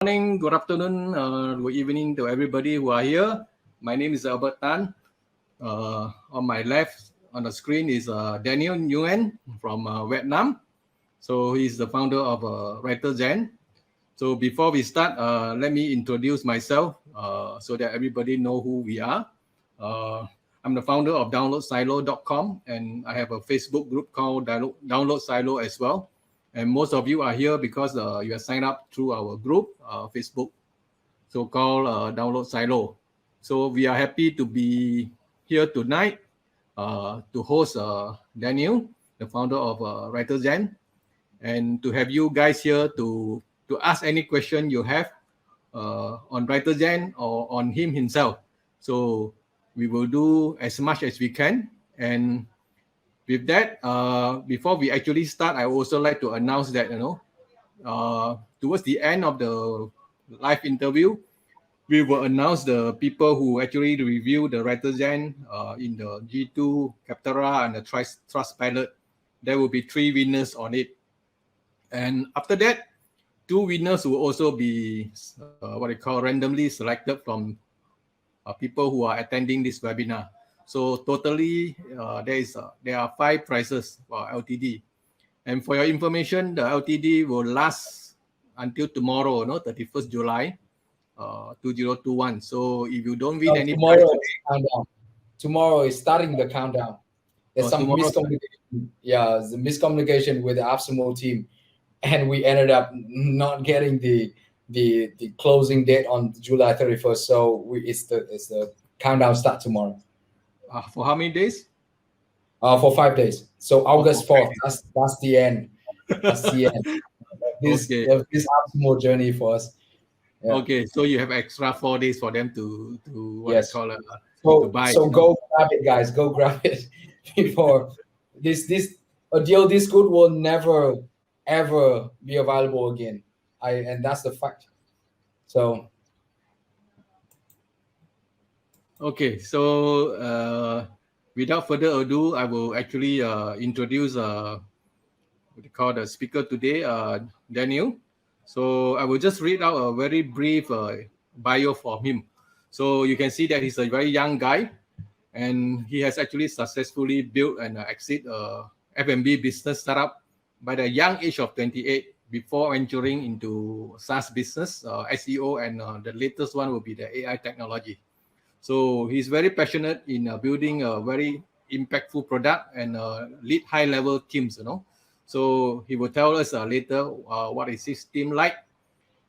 Morning, good afternoon, good evening to everybody who are here. My name is Albert Tan. On my left on the screen is Daniel Nguyen from Vietnam. So he's the founder of WriterZen. So before we start, let me introduce myself so that everybody know who we are. I'm the founder of DownloadSilo.com, and I have a Facebook group called Download Silo as well. And most of you are here because you have signed up through our group, Facebook, so-called Download Silo. So we are happy to be here tonight to host Daniel, the founder of WriterZen, and to have you guys here to ask any question you have on WriterZen or on him himself. So we will do as much as we can. And with that, before we actually start, I also like to announce that, towards the end of the live interview, we will announce the people who actually review the WriterZen in the G2, Capterra, and the Trustpilot. There will be 3 winners on it. And after that, 2 winners will also be randomly selected from people who are attending this webinar. So totally, there are 5 prizes for LTD. And for your information, the LTD will last until tomorrow, 31st July, 2021. So if you don't win any prize today, tomorrow is starting the countdown. There's some miscommunication. Yeah, the miscommunication with the Optimal team, and we ended up not getting the closing date on July 31st. So it's the countdown start tomorrow. For how many days? For 5 days. So August 4th. That's the end. That's the end. This Optimal journey for us. Yeah. Okay, so you have extra 4 days for them to buy. So go grab it, guys. Go grab it before a deal this good will never ever be available again. And that's the fact. So. Okay, so without further ado, I will actually introduce what we call the speaker today, Daniel. So I will just read out a very brief bio for him. So you can see that he's a very young guy, and he has actually successfully built and exit F&B business startup by the young age of 28 before venturing into SaaS business, SEO, and the latest one will be the AI technology. So he's very passionate in building a very impactful product and lead high-level teams, So he will tell us later what is his team like.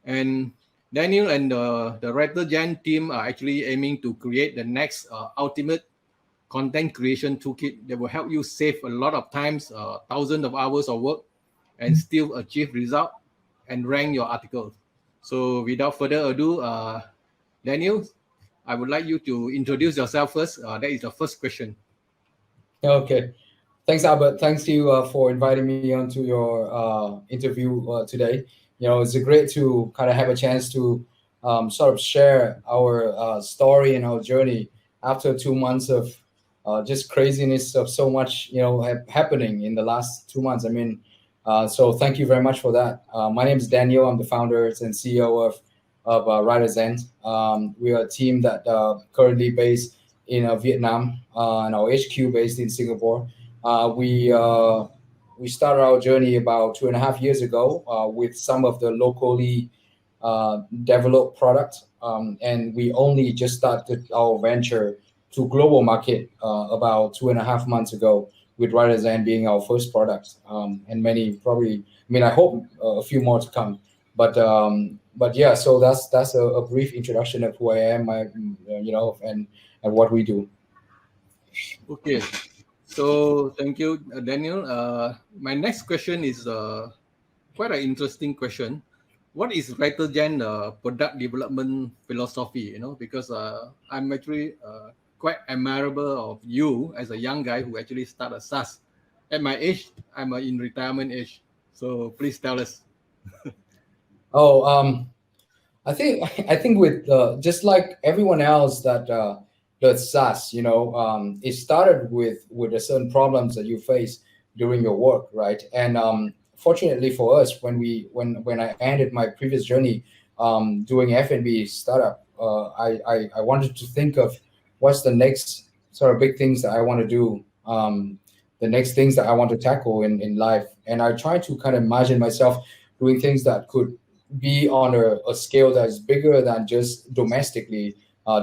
And Daniel and the WriterZen team are actually aiming to create the next ultimate content creation toolkit that will help you save a lot of times, thousands of hours of work, and still achieve result and rank your articles. So without further ado, Daniel, I would like you to introduce yourself first. That is the first question. Okay. Thanks, Albert. Thanks to you for inviting me onto your interview today. It's great to kind of have a chance to sort of share our story and our journey after 2 months of just craziness of so much, happening in the last 2 months. I mean, so thank you very much for that. My name is Daniel. I'm the founder and CEO of WriterZen. We are a team that currently based in Vietnam, and our HQ based in Singapore. We started our journey about 2.5 years ago with some of the locally developed products, and we only just started our venture to global market about 2.5 months ago, with WriterZen being our first product, and many probably. I mean, I hope a few more to come. But yeah, so that's a brief introduction of who I am, and what we do. Okay, so thank you, Daniel. My next question is quite an interesting question. What is WriterZen product development philosophy? Because I'm actually quite admirable of you as a young guy who actually started a SaaS. At my age, I'm in retirement age. So please tell us. I think with just like everyone else that does SaaS, it started with a certain problems that you face during your work, right? And fortunately for us, when I ended my previous journey doing F&B startup, I wanted to think of what's the next sort of big things that I want to do, the next things that I want to tackle in life. And I try to kind of imagine myself doing things that could be on a scale that is bigger than just domestically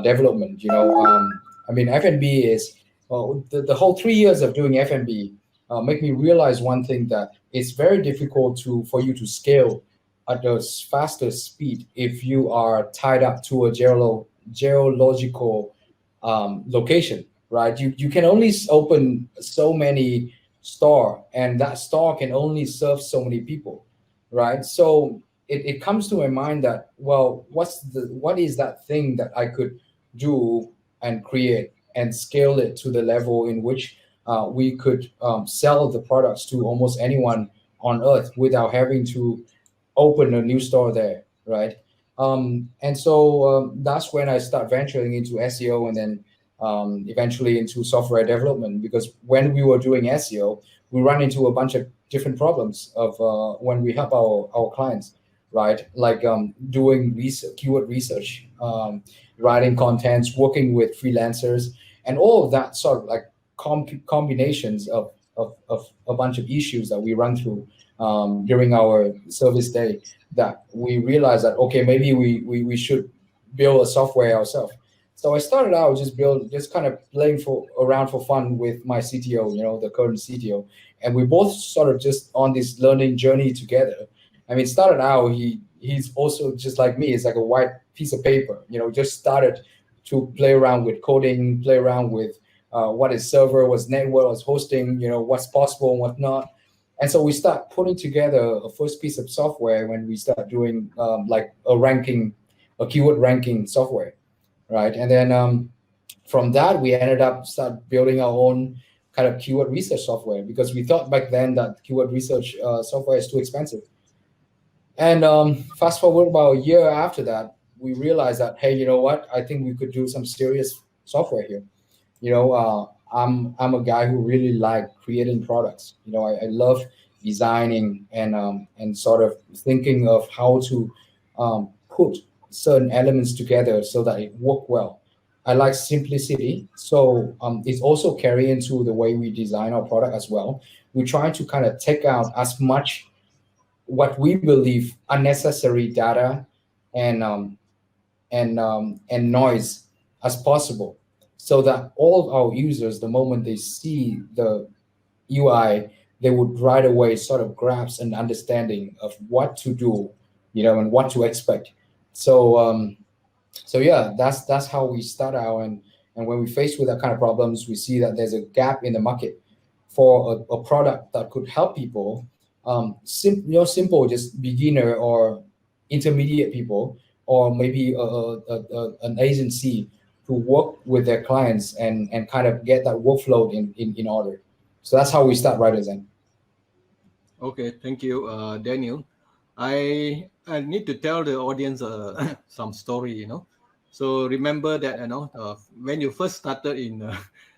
development. I mean, F&B is the whole 3 years of doing F&B make me realize one thing, that it's very difficult to for you to scale at the fastest speed if you are tied up to a geological location, right? You can only open so many store, and that store can only serve so many people, right? So it comes to my mind that, well, what is that thing that I could do and create and scale it to the level in which we could sell the products to almost anyone on earth without having to open a new store there, right? And so that's when I start venturing into SEO, and then eventually into software development. Because when we were doing SEO, we run into a bunch of different problems of when we help our clients, right? Like doing research, keyword research, writing contents, working with freelancers, and all of that sort of like combinations of a bunch of issues that we run through during our service day, that we realized that, okay, maybe we should build a software ourselves. So I started out just kind of playing for around for fun with my CTO, the current CTO, and we both sort of just on this learning journey together. I mean, started out, he's also just like me. It's like a white piece of paper, just started to play around with coding, play around with what is server, what's network, what's hosting, what's possible and what not. And so we start putting together a first piece of software when we start doing like a keyword ranking software, right? And then from that, we ended up start building our own kind of keyword research software, because we thought back then that keyword research software is too expensive. And fast forward about a year after that, we realized that, hey, you know what? I think we could do some serious software here. I'm a guy who really like creating products. I love designing and sort of thinking of how to put certain elements together so that it work well. I like simplicity, so it's also carry into the way we design our product as well. We try to kind of take out as much what we believe unnecessary data and and noise as possible, so that all our users, the moment they see the UI, they would right away sort of grasp an understanding of what to do, and what to expect. So yeah, that's how we start out. And when we face with that kind of problems, we see that there's a gap in the market for a product that could help people, simple, just beginner or intermediate people, or maybe an agency to work with their clients and kind of get that workflow in order. So that's how we start WriterZen. Okay, thank you, Daniel. I need to tell the audience some story. So remember that when you first started in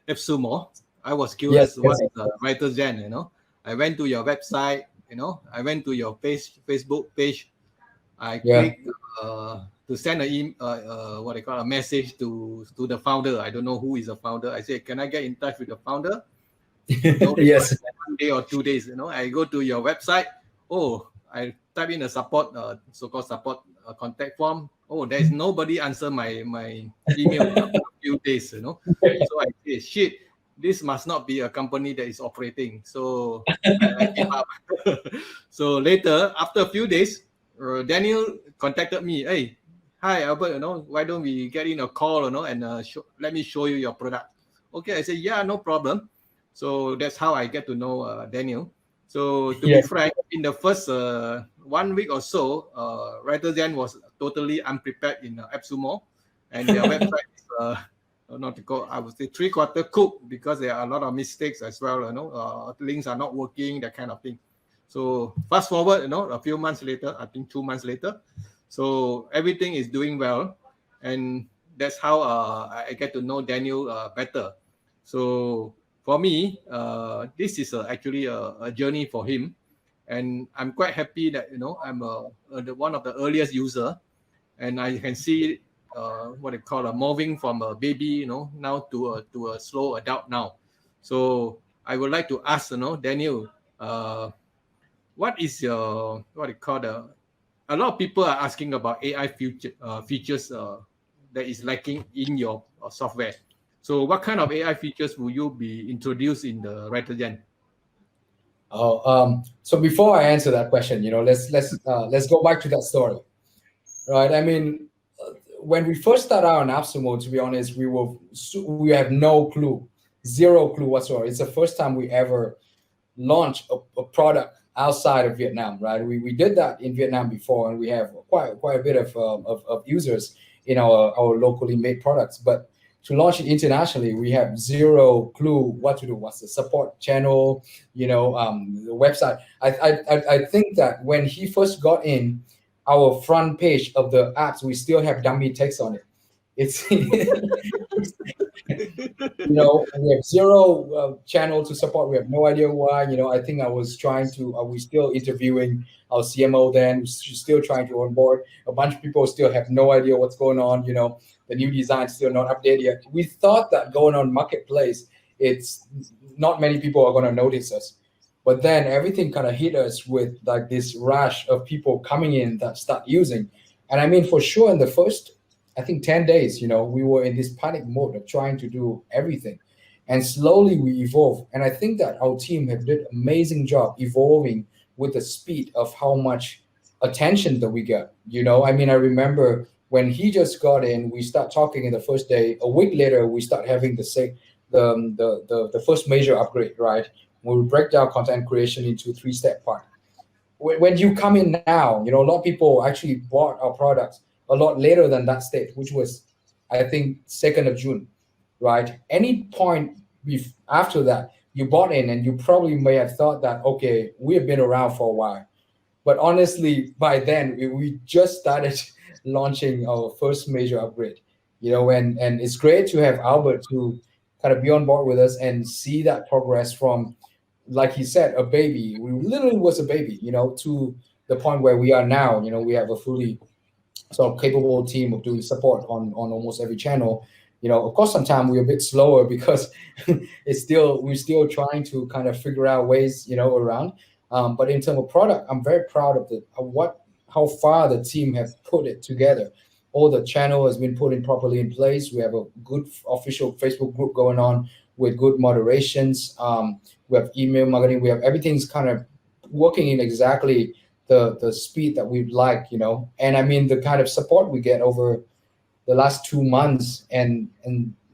AppSumo, I was Yes, curious what yes, is WriterZen. I went to your website. I went to your Facebook page. I yeah. clicked to send what I call a message to the founder. I don't know who is the founder. I said, can I get in touch with the founder? No reply Yes. for 1 day or 2 days. I go to your website. Oh, I type in a support, so-called support contact form. Oh, there's nobody answer my email after a few days. So I say, shit, this must not be a company that is operating. So I give up. So later, after a few days, Daniel contacted me. Hey, hi Albert. Why don't we get in a call? And let me show you your product. Okay, I said, yeah, no problem. So that's how I get to know Daniel. So to be Yes. frank, in the first 1 week or so, WriterZen was totally unprepared in AppSumo, and their website is not to call, I would say, three-quarter cooked, because there are a lot of mistakes as well. Links are not working, that kind of thing. So fast forward, a few months later, I think 2 months later, so everything is doing well, and that's how I get to know Daniel better. So for me, this is actually a journey for him, and I'm quite happy that I'm one of the earliest user. and I can see what they call a moving from a baby, now to a slow adult now. So I would like to ask, Daniel, what is your what they call the a lot of people are asking about AI features that is lacking in your software. So what kind of AI features will you be introduced in the WriterZen? So before I answer that question, let's go back to that story, right? I mean, when we first started out on AppSumo, to be honest, we have no clue, zero clue whatsoever. It's the first time we ever launched a product outside of Vietnam, right? We did that in Vietnam before, and we have quite a bit of users in our locally made products. But to launch it internationally, we have zero clue what to do. What's the support channel? The website. I think that when he first got in, our front page of the apps, we still have dummy text on it. It's we have zero channel to support. We have no idea why. I think I was trying to. We still interviewing our CMO then. She's still trying to onboard. A bunch of people still have no idea what's going on. The new design still not updated yet. We thought that going on marketplace, it's not many people are going to notice us. But then everything kind of hit us with like this rush of people coming in that start using. And I mean, for sure, in the first, I think 10 days, we were in this panic mode of trying to do everything. And slowly we evolve. And I think that our team have did amazing job evolving with the speed of how much attention that we get. I mean, I remember when he just got in, we start talking in the first day. A week later, we start having the first major upgrade, right? We break down content creation into three-step part. When you come in now, a lot of people actually bought our products a lot later than that stage, which was, I think, 2nd of June, right? Any point after that, you bought in and you probably may have thought that, okay, we have been around for a while. But honestly, by then, we just started launching our first major upgrade, and it's great to have Albert to kind of be on board with us and see that progress from, like he said, a baby. We literally was a baby, to the point where we are now. We have a fully sort of capable team of doing support on almost every channel. Of course, sometimes we're a bit slower because we're still trying to kind of figure out ways, around. But in terms of product, I'm very proud of how far the team have put it together. All the channel has been put in properly in place. We have a good official Facebook group going on with good moderations. We have email marketing. We have everything's kind of working in exactly the speed that we'd like, and I mean the kind of support we get over the last 2 months, and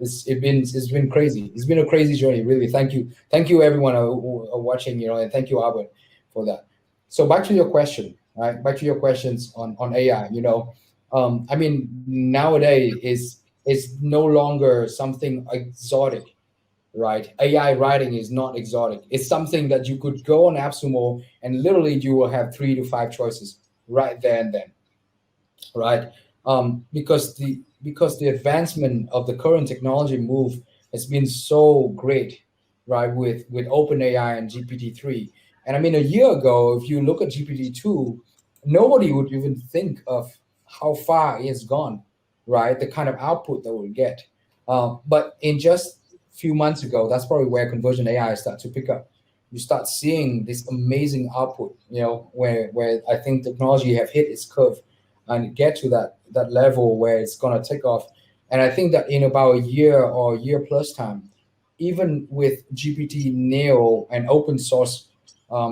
it's been crazy. It's been a crazy journey, really. Thank you everyone who are watching, and thank you, Albert, for that. So back to your question, right? Back to your questions on AI. I mean, nowadays is no longer something exotic, right? AI writing is not exotic. It's something that you could go on AppSumo and literally you will have 3 to 5 choices right there and then, right? Because the advancement of the current technology move has been so great, right? With OpenAI and GPT-3, and I mean, a year ago, if you look at GPT-2, nobody would even think of how far it's gone, right? The kind of output that we'll get, but in just few months ago, that's probably where conversion AI start to pick up. You start seeing this amazing output, where I think technology have hit its curve and get to that level where it's gonna take off. And I think that in about a year or a year plus time, even with GPT Neo and open source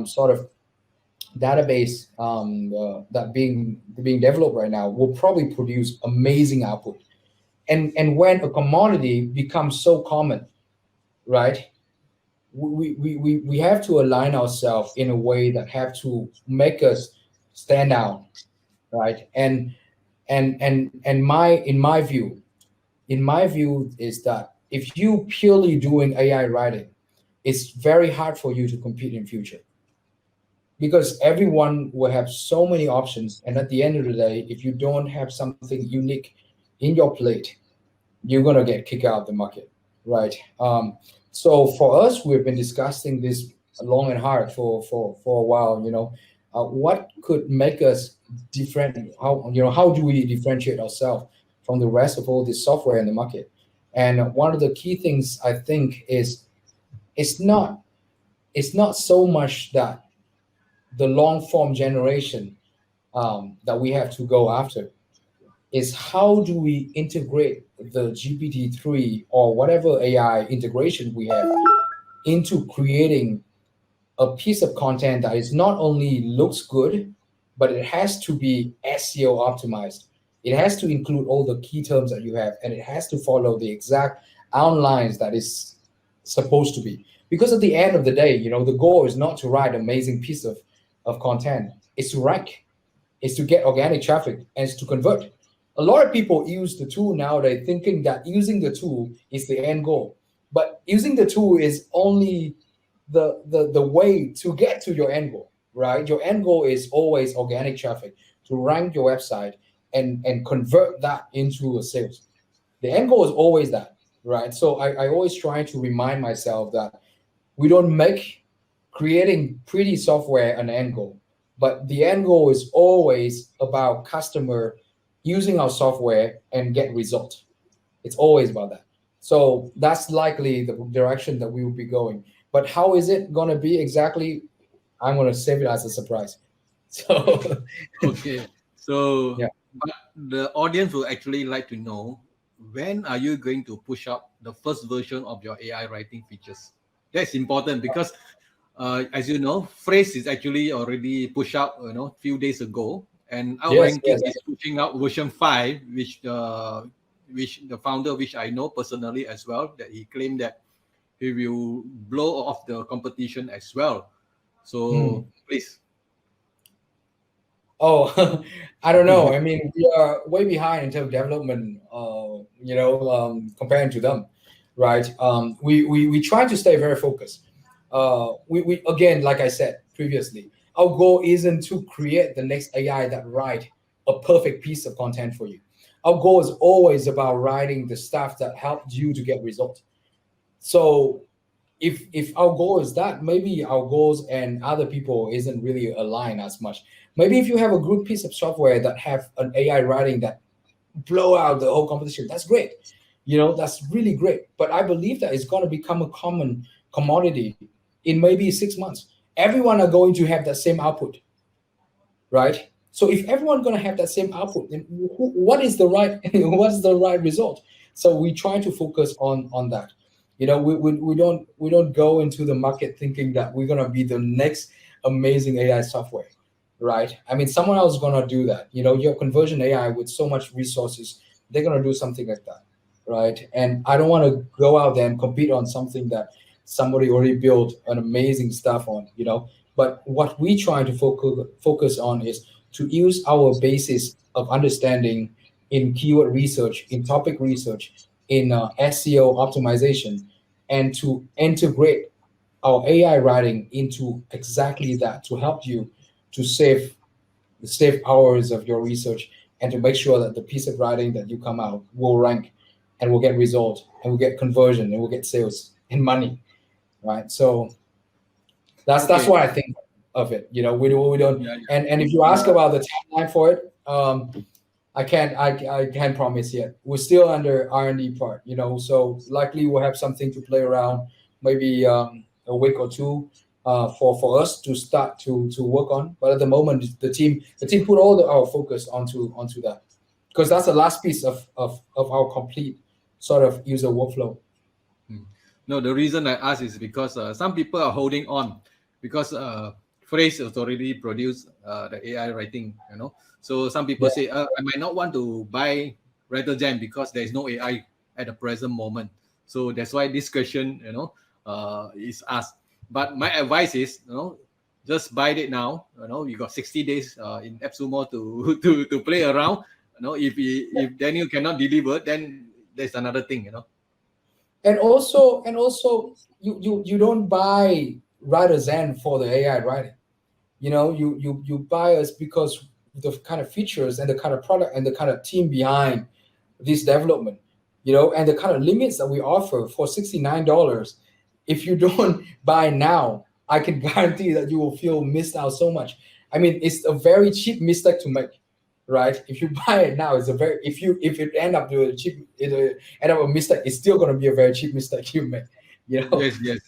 sort of database that being developed right now, will probably produce amazing output. And when a commodity becomes so common, right? We have to align ourselves in a way that have to make us stand out, right? And in my view is that if you purely doing AI writing, it's very hard for you to compete in future, because everyone will have so many options, and at the end of the day, if you don't have something unique in your plate, you're going to get kicked out of the market, right? So for us, we've been discussing this long and hard for a while. what could make us different? How do we differentiate ourselves from the rest of all this software in the market? And one of the key things I think is it's not it's not so much that the long form generation that we have to go after is how do we integrate the GPT-3 or whatever AI integration we have into creating a piece of content that is not only looks good, but it has to be SEO optimized. It has to include all the key terms that you have, and it has to follow the exact outlines that is supposed to be. Because at the end of the day, the goal is not to write an amazing piece of content. It's to rank, is to get organic traffic, and it's to convert. A lot of people use the tool nowadays thinking that using the tool is the end goal. But using the tool is only the way to get to your end goal, right? Your end goal is always organic traffic, to rank your website and convert that into a sales. The end goal is always that, right? So I always try to remind myself that we don't make creating pretty software an end goal, but the end goal is always about customer using our software and get result. It's always about that. So that's likely the direction that we will be going. But how is it going to be exactly? I'm going to save it as a surprise. So Okay. So, yeah. but the audience will actually like to know, when are you going to push up the first version of your AI writing features? That's important because, as you know, Phrase is actually already pushed out, few days ago, and Yes, Outranking yes. is pushing out version 5, which the founder, which I know personally as well, that he claimed that he will blow off the competition as well. So Hmm. please. Oh, I don't know. I mean, we are way behind in terms of development, comparing to them, right? We try to stay very focused. We again, like I said previously, our goal isn't to create the next AI that write a perfect piece of content for you. Our goal is always about writing the stuff that helped you to get results. So if our goal is that, maybe our goals and other people isn't really aligned as much. Maybe if you have a good piece of software that have an AI writing that blow out the whole competition, that's great. That's really great. But I believe that it's going to become a common commodity in maybe 6 months. Everyone are going to have that same output, right? So if everyone going to have that same output, then what is the right what's the right result? So we try to focus on that. We don't go into the market thinking that we're going to be the next amazing AI software, right? I mean, someone else is going to do that. Your conversion AI with so much resources, they're going to do something like that, right? And I don't want to go out there and compete on something that somebody already built an amazing stuff on. But what we try to focus on is to use our basis of understanding in keyword research, in topic research, in SEO optimization, and to integrate our AI writing into exactly that to help you to save hours of your research and to make sure that the piece of writing that you come out will rank and will get result and will get conversion and will get sales and money, right? So that's Okay. what I think of it. We don't. Yeah, And if you ask about the timeline for it, I can't promise yet. We're still under R&D part. So likely we'll have something to play around, maybe a week or two, for us to start to work on. But at the moment, the team put all our focus onto that, because that's the last piece of our complete sort of user workflow. Mm. No, the reason I ask is because some people are holding on because Phrase has already produced the AI writing, So some people Yeah. say, I might not want to buy WriterZen because there is no AI at the present moment. So that's why this question, is asked. But my advice is, just buy it now. You got 60 days in AppSumo to to play around. If Daniel cannot deliver, then there's another thing. And also you don't buy WriterZen for the AI writing. You buy us because the kind of features and the kind of product and the kind of team behind this development, and the kind of limits that we offer for $69. If you don't buy now, I can guarantee that you will feel missed out so much. I mean, it's a very cheap mistake to make, right? If you buy it now, it's a very if it end up doing a cheap, it end up a mistake, it's still gonna be a very cheap mistake you make, you know. Yes, yes.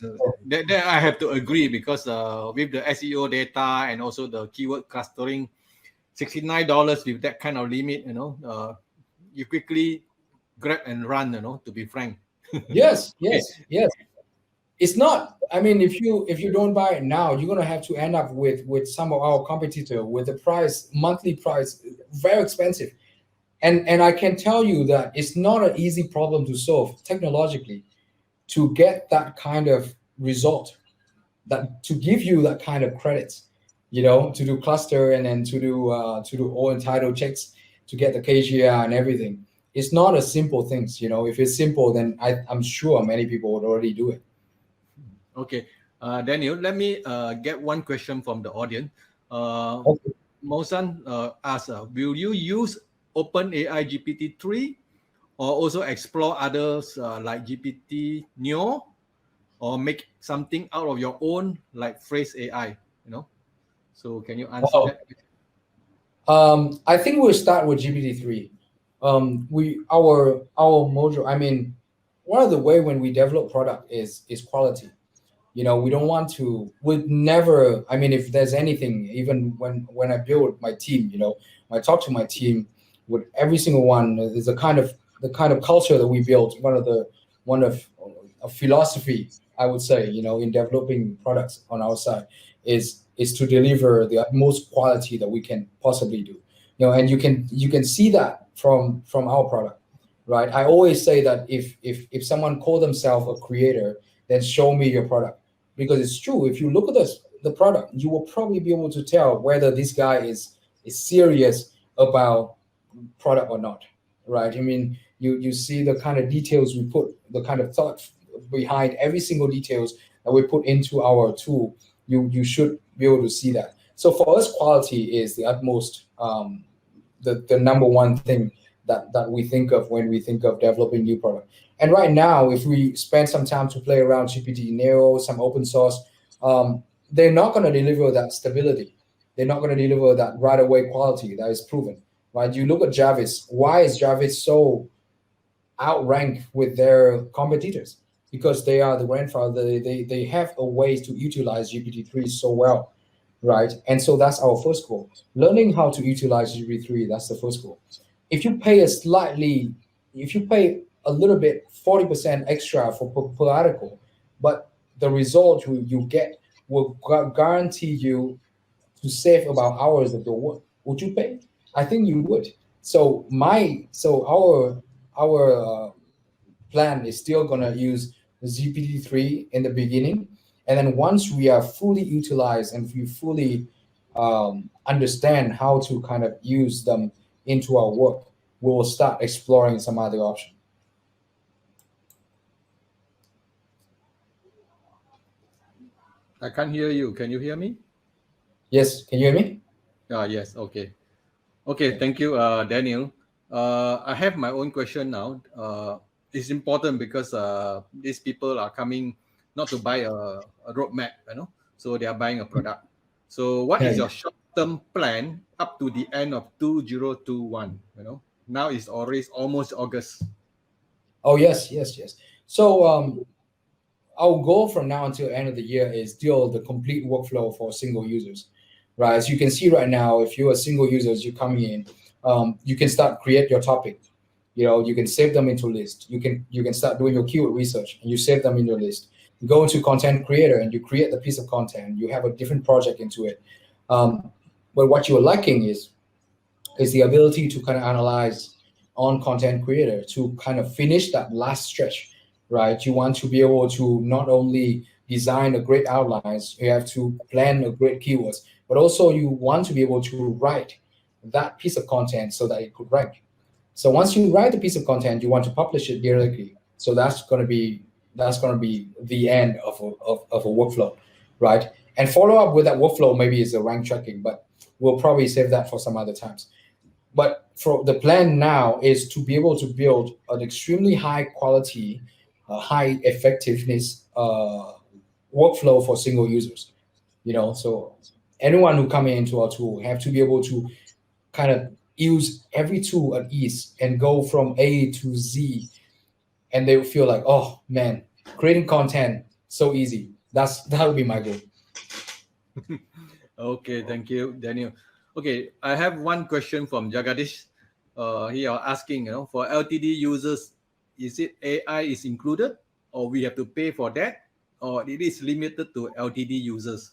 That I have to agree because with the SEO data and also the keyword clustering, $69 with that kind of limit, you quickly grab and run, to be frank. Yes, Okay. yes, yes. It's not. I mean, if you don't buy it now, you're gonna have to end up with some of our competitor with the price monthly price very expensive. And I can tell you that it's not an easy problem to solve technologically to get that kind of result, that to give you that kind of credits, to do cluster and then to do all entitled checks to get the KGR and everything. It's not a simple things. If it's simple, then I'm sure many people would already do it. Okay. Daniel, let me get one question from the audience. Okay. Mosan asks, will you use OpenAI GPT-3 or also explore others like GPT Neo or make something out of your own like Phrase AI? So can you answer Wow. that? I think we'll start with GPT-3. We our module. I mean, one of the way when we develop product is quality. We don't want to. We never. I mean, if there's anything, even when I build my team, when I talk to my team, with every single one, there's the kind of culture that we built. One of a philosophy, I would say, in developing products on our side, is to deliver the utmost quality that we can possibly do. And you can see that from our product, right? I always say that if someone call themselves a creator, then show me your product, because it's true. If you look at the product, you will probably be able to tell whether this guy is serious about product or not, right? I mean, you see the kind of details we put, the kind of thought behind every single details that we put into our tool. You should be able to see that. So for us, quality is the utmost, the number one thing that we think of when we think of developing new product. And right now, if we spend some time to play around GPT Neo, some open source, they're not going to deliver that stability. They're not going to deliver that right away quality that is proven. Right? You look at Jarvis. Why is Jarvis so outranked with their competitors? Because they are the grandfather. They have a way to utilize GPT-3 so well, right? And so that's our first goal. Learning how to utilize GPT-3. That's the first goal. If you pay if you pay a little bit, 40% extra for per article, but the result you get will guarantee you to save about hours of your work. Would you pay? I think you would. So our plan is still gonna use GPT-3 in the beginning, and then once we are fully utilized and we fully understand how to kind of use them into our work, we will start exploring some other option. I can't hear you. Can you hear me? Yes, can you hear me? Yes. Okay. Okay. Thank you, Daniel. I have my own question now. It's important because these people are coming not to buy a roadmap, so they are buying a product. So, what Yeah, is yeah. your short-term plan up to the end of 2021? Now it's already almost August. Oh yes, yes, yes. So our goal from now until end of the year is still the complete workflow for single users, right? As you can see right now, if you're a single user, as you come in, you can start create your topic. You can save them into list. You can start doing your keyword research and you save them in your list. You go into content creator and you create the piece of content. You have a different project into it. Um, but what you're lacking is the ability to kind of analyze on content creator to kind of finish that last stretch, right? You want to be able to not only design a great outlines, you have to plan a great keywords, but also you want to be able to write that piece of content so that it could rank. So once you write the piece of content, you want to publish it directly. So that's going to be the end of a workflow, right? And follow up with that workflow maybe is the rank tracking, but we'll probably save that for some other times. But for the plan now is to be able to build an extremely high quality, high effectiveness workflow for single users. So anyone who come into our tool have to be able to kind of use every tool at ease and go from A to Z, and they will feel like, oh man, creating content so easy. That would be my goal. Okay, thank you, Daniel. Okay, I have one question from Jagadish. He are asking, for LTD users, is it AI is included, or we have to pay for that, or it is limited to LTD users?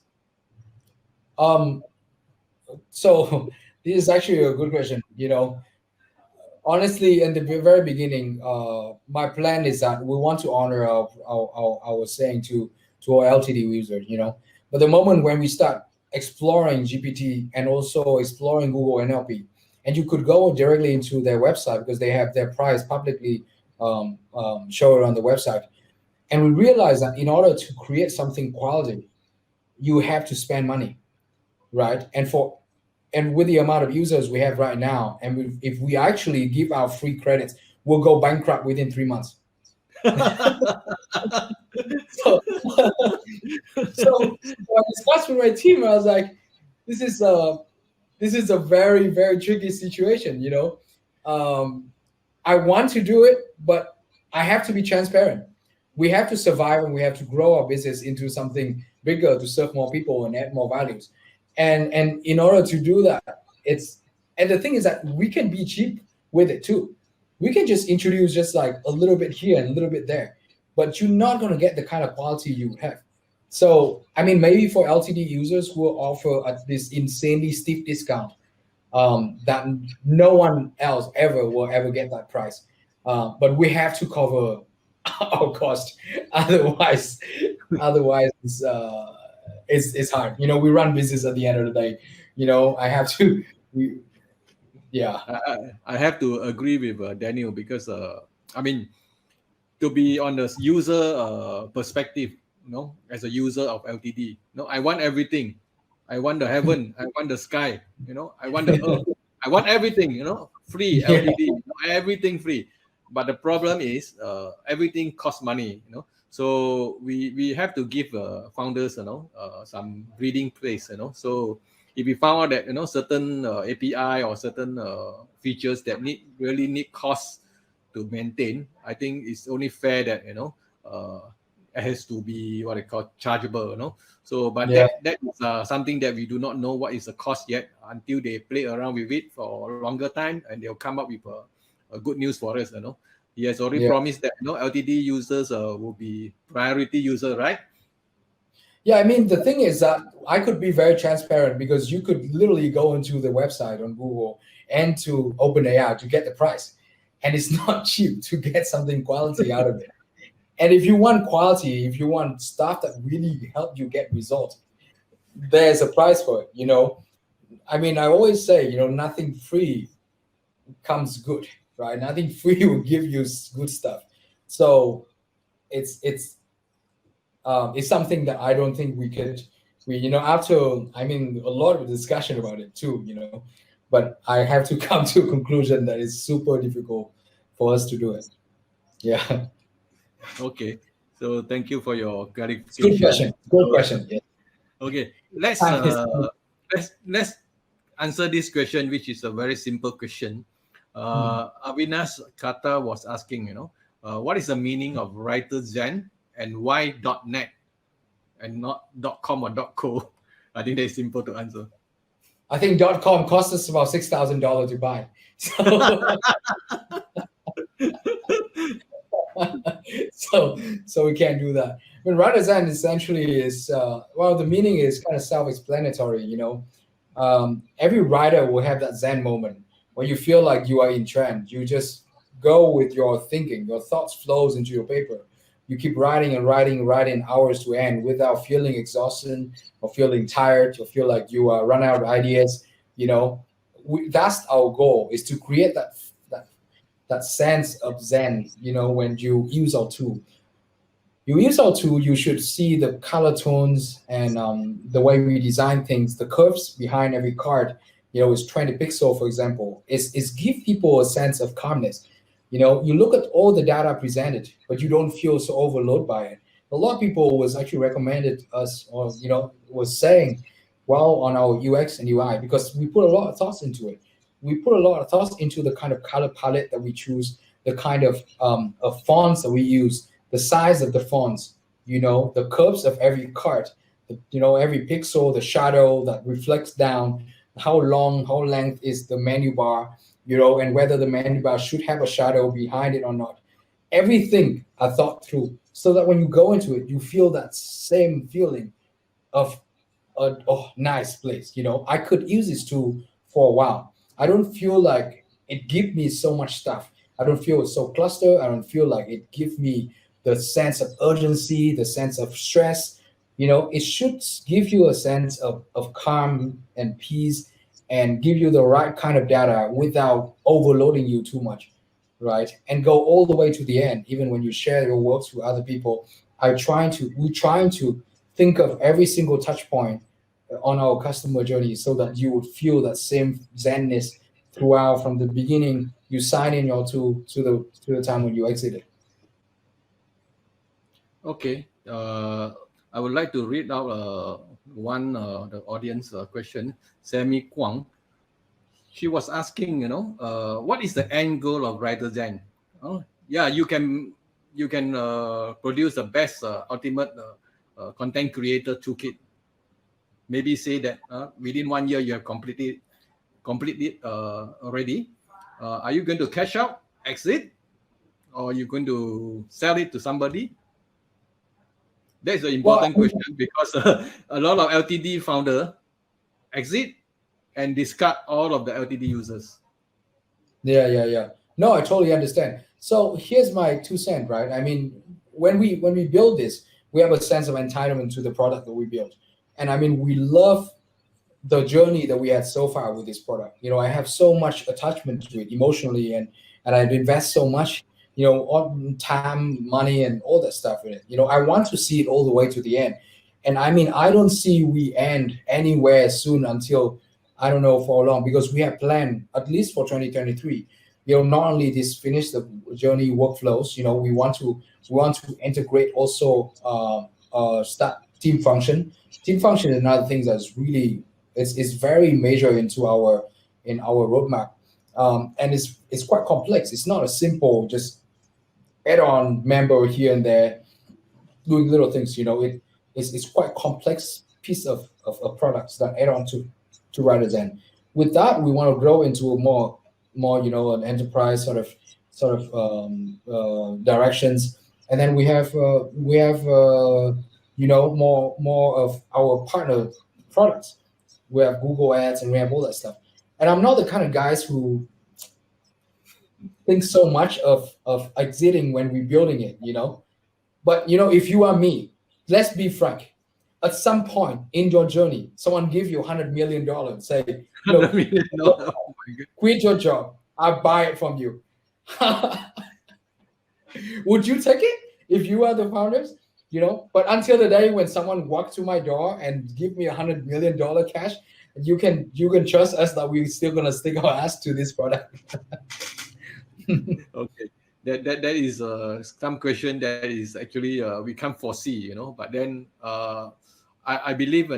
Um, so this is actually a good question. Honestly, in the very beginning, my plan is that we want to honor our saying to our LTD users. But the moment when we start exploring GPT and also exploring Google NLP, and you could go directly into their website because they have their price publicly shown on the website, and we realize that in order to create something quality, you have to spend money, right? And with the amount of users we have right now, and if we actually give out free credits, we'll go bankrupt within 3 months. So, so I discussed with my team. I was like, "This is a very very tricky situation." Um, I want to do it, but I have to be transparent. We have to survive and we have to grow our business into something bigger to serve more people and add more values. And in order to do that, and the thing is that we can be cheap with it too. We can just introduce just like a little bit here and a little bit there, but you're not going to get the kind of quality you would have. So, I mean, maybe for LTD users, we'll offer this insanely steep discount that no one else ever will ever get that price. But we have to cover our cost, otherwise, otherwise it's hard. We run business at the end of the day. I have to. We, yeah, I have to agree with Daniel because I mean, to be on the user perspective, as a user of LTD, I want everything. I want the heaven. I want the sky. I want the earth. I want everything. Free yeah, LTD. Everything free. But the problem is, everything costs money. So we have to give founders, some breathing place. So if we found out that certain API or certain features that really need costs to maintain, I think it's only fair that it has to be what I call chargeable. So, but yeah, that is something that we do not know what is the cost yet until they play around with it for a longer time and they'll come up with a good news for us. He has already yeah. promised that LTD users will be priority user, right? Yeah, I mean, the thing is that I could be very transparent because you could literally go into the website on Google and to OpenAI to get the price. And it's not cheap to get something quality out of it. And if you want quality, if you want stuff that really help you get results, there's a price for it. I mean, I always say, nothing free comes good, right? Nothing free will give you good stuff. So it's something that I don't think we could. After, I mean, a lot of discussion about it too. But I have to come to a conclusion that it's super difficult for us to do it. Yeah, Okay. So thank you for your it's a good clarification. question. Good So, question. Yeah. okay, let's Time is answer this question, which is a very simple question. Hmm. Avinash Kata was asking, what is the meaning of WriterZen and why .net and not .com or .co? I think that's simple to answer. I think .com cost us about $6,000 to buy. So so we can't do that. But WriterZen essentially is well, the meaning is kind of self-explanatory. Every writer will have that Zen moment when you feel like you are in trance. You just go with your thinking, your thoughts flows into your paper. You keep writing and writing and writing hours to end without feeling exhausted or feeling tired or feel like you run out of ideas. You know, that's our goal, is to create that that sense of Zen. When you use our tool, you should see the color tones and the way we design things, the curves behind every card. Is 20 pixel, for example. Is give people a sense of calmness. You look at all the data presented, but you don't feel so overloaded by it. A lot of people was actually recommended us, or was saying, well on our UX and UI because we put a lot of thoughts into it. We put a lot of thoughts into the kind of color palette that we choose, the kind of fonts that we use, the size of the fonts, the curves of every card, every pixel, the shadow that reflects down, how long, how length is the menu bar, and whether the menu bar should have a shadow behind it or not. Everything I thought through so that when you go into it, you feel that same feeling of a oh nice place. I could use this tool for a while. I don't feel like it give me so much stuff. I don't feel it's so clustered. I don't feel like it give me the sense of urgency, the sense of stress. It should give you a sense of calm and peace and give you the right kind of data without overloading you too much, right? And go all the way to the end. Even when you share your works with other people, we're trying to think of every single touch point on our customer journey so that you would feel that same zenness throughout from the beginning you sign in your tool to the time when you exit it. Okay. I would like to read out one the audience question. Sammy Kwang. She was asking, what is the end goal of WriterZen? Oh, yeah, you can produce the best ultimate content creator toolkit. Maybe say that within 1 year you have completed already. Are you going to cash out, exit, or are you going to sell it to somebody? That's an Well, important question because a lot of LTD founder exit and discard all of the LTD users. yeah. No, I totally understand. So here's my 2 cents, right? I mean, when we build this, we have a sense of entitlement to the product that we built, and I mean, we love the journey that we had so far with this product. I have so much attachment to it emotionally, and I've invest so much, on time, money, and all that stuff in it. I want to see it all the way to the end. And I mean, I don't see we end anywhere soon until I don't know for long because we have planned at least for 2023. Not only this finish the journey workflows. We want to integrate also start team function. Team function is another thing that's really it's very major in our roadmap, and it's quite complex. It's not a simple just add-on member here and there doing little things. It's quite complex piece of products that add on to WriterZen. With that, we want to grow into a more an enterprise sort of directions, and then we have more of our partner products. We have Google Ads and we have all that stuff. And I'm not the kind of guys who think so much of exiting when we're building it. But if you are me, let's be frank. At some point in your journey, someone give you $100 million, say, $100 million. Oh my God. quit your job. I'll buy it from you. Would you take it if you are the founders? But until the day when someone walks to my door and give me $100 million cash, you can trust us that we're still gonna stick our ass to this product. Okay. That is some question that is actually we can't foresee, but then I believe,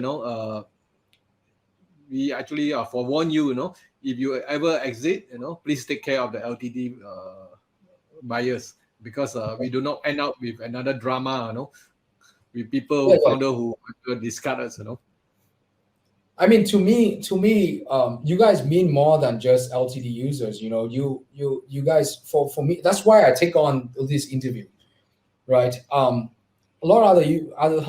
we actually forewarn you, if you ever exit, please take care of the LTD buyers, because we do not end up with another drama, with Yeah, people yeah. founder who discard us. I mean, to me, you guys mean more than just LTD users. You guys for me. That's why I take on this interview, right? A lot of other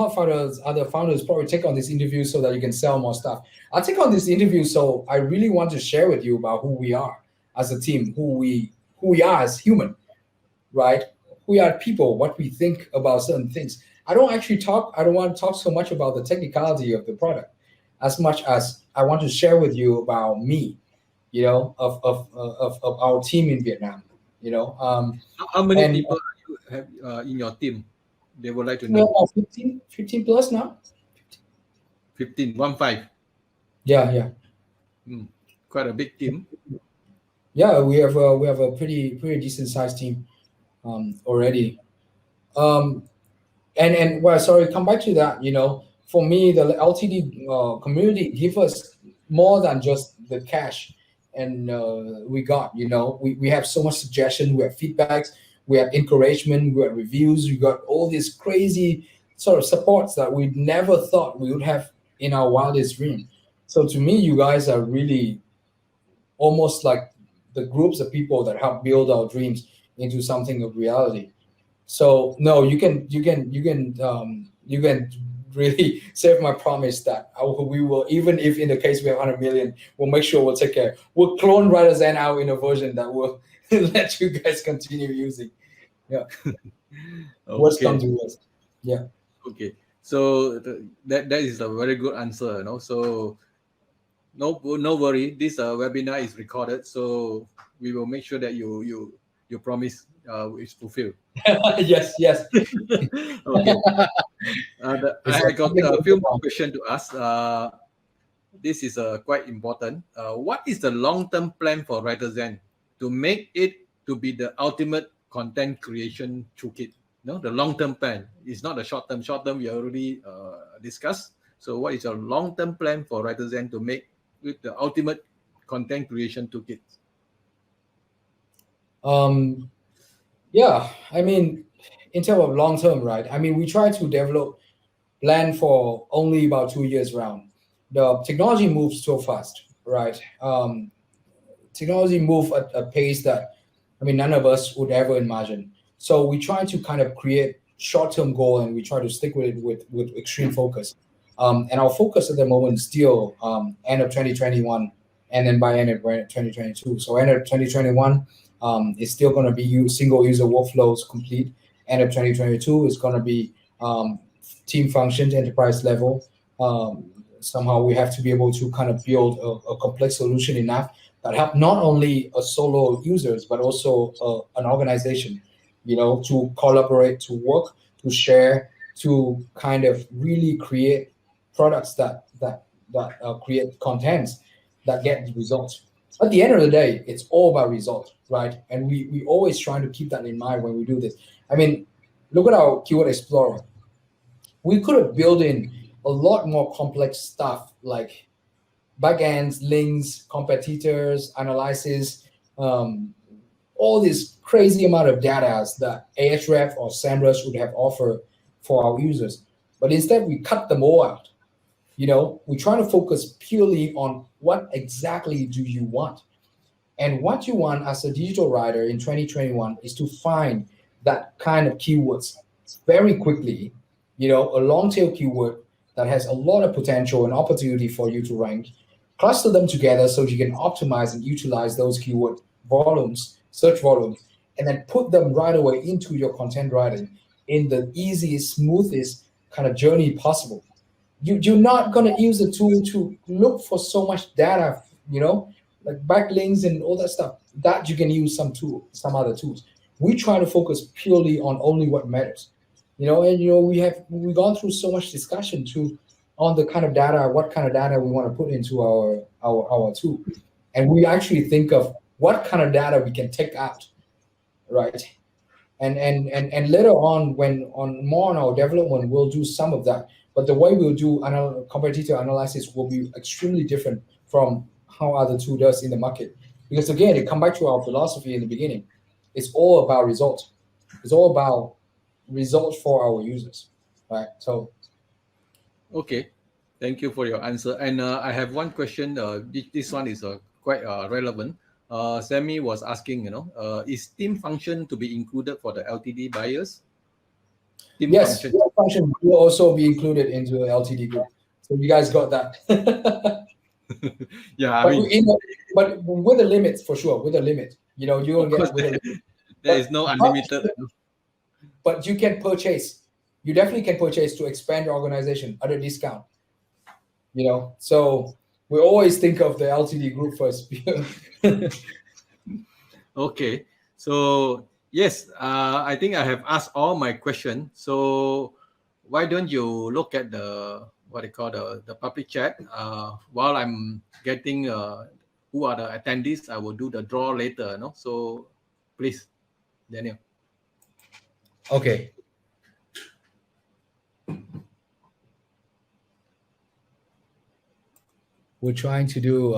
founders probably take on this interview so that you can sell more stuff. I take on this interview so I really want to share with you about who we are as a team, who we are as human, right? We are people, what we think about certain things. I don't want to talk so much about the technicality of the product as much as I want to share with you about me, of our team in Vietnam, How many and people you have in your team? They would like to we're know. about 15 plus now. 15, 1 5. Yeah, yeah. Hmm. Quite a big team. Yeah, we have a pretty decent sized team already. Um, and well, sorry, come back to that. for me, the LTD community give us more than just the cash, and we got, we have so much suggestion, we have feedbacks, we have encouragement, we have reviews, we got all these crazy sort of supports that we never thought we would have in our wildest dream. So to me, you guys are really almost like the groups of people that help build our dreams into something of reality. So no, you can really save my promise that we will, even if in the case we have 100 million, we'll make sure we'll take care. We'll clone WriterZen out in a version that will let you guys continue using. Yeah, worst come Okay. to worst. Yeah. Okay. So that is a very good answer. So no worry. This webinar is recorded, so we will make sure that you promise is fulfilled. Yes, yes. Okay. It's I got something a to few work more on. questions to ask. This is quite important. What is the long-term plan for WriterZen to make it to be the ultimate content creation toolkit? No, the long-term plan is not the short-term. Short-term we already discussed. So, what is your long-term plan for WriterZen to make it the ultimate content creation toolkit? Um, yeah, I mean, in terms of long term, right? I mean, we try to develop plan for only about 2 years round. The technology moves so fast, right? Technology move at a pace that, I mean, none of us would ever imagine. So we try to kind of create short-term goal, and we try to stick with it with extreme focus. And our focus at the moment is still end of 2021, and then by end of 2022. So end of 2021 is still going to be single user workflows complete. End of 2022 is going to be team functions, enterprise level. Somehow we have to be able to kind of build a complex solution enough that help not only a solo users but also an organization, to collaborate, to work, to share, to kind of really create products that create contents that get results. At the end of the day, it's all about results, right? And we always trying to keep that in mind when we do this. I mean, look at our keyword explorer. We could have built in a lot more complex stuff like backends, links, competitors, analysis, um, all this crazy amount of data that Ahref or SEMrush would have offered for our users. But instead, we cut them all out. We try to focus purely on what exactly do you want. And what you want as a digital writer in 2021 is to find that kind of keywords very quickly, a long tail keyword that has a lot of potential and opportunity for you to rank, cluster them together so you can optimize and utilize those keyword volumes, search volumes, and then put them right away into your content writing in the easiest, smoothest kind of journey possible. You're not going to use the tool to look for so much data, like backlinks and all that stuff. That you can use some other tools. We try to focus purely on only what matters. And we gone through so much discussion to on the kind of data, what kind of data we want to put into our tool. And we actually think of what kind of data we can take out, right? And later on, when on more on our development, we'll do some of that. But the way we'll do competitor analysis will be extremely different from how other tool does in the market. Because again, it come back to our philosophy in the beginning. It's all about results. It's all about results for our users, right? So Okay, thank you for your answer. And I have one question. This one is quite relevant. Sammy was asking, is team function to be included for the LTD buyers? Team yes, function. that function will also be included into the LTD group. So you guys got that. Yeah, I But mean, but with a limit for sure. With a limit, you of don't course, get with a limit. there is But no not, unlimited. but you can purchase. You definitely can purchase to expand your organization at a discount. So we always think of the LTD group first. Okay, so yes, I think I have asked all my questions. So why don't you look at the what they call the public chat while I'm getting who are the attendees? I will do the draw later. No, so please, Daniel. Okay. we're trying to do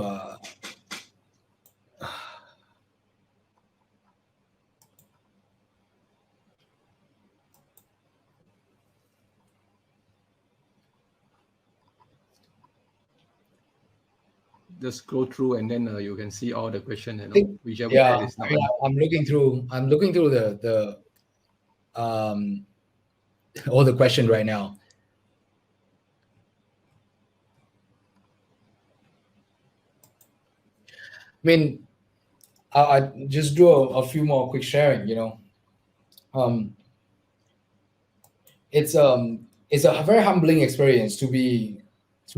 Just scroll through and then you can see all the question, whichever yeah, that is I not. mean, I'm looking through the all the question right now. I mean, I just do a few more quick sharing. Um, it's a very humbling experience to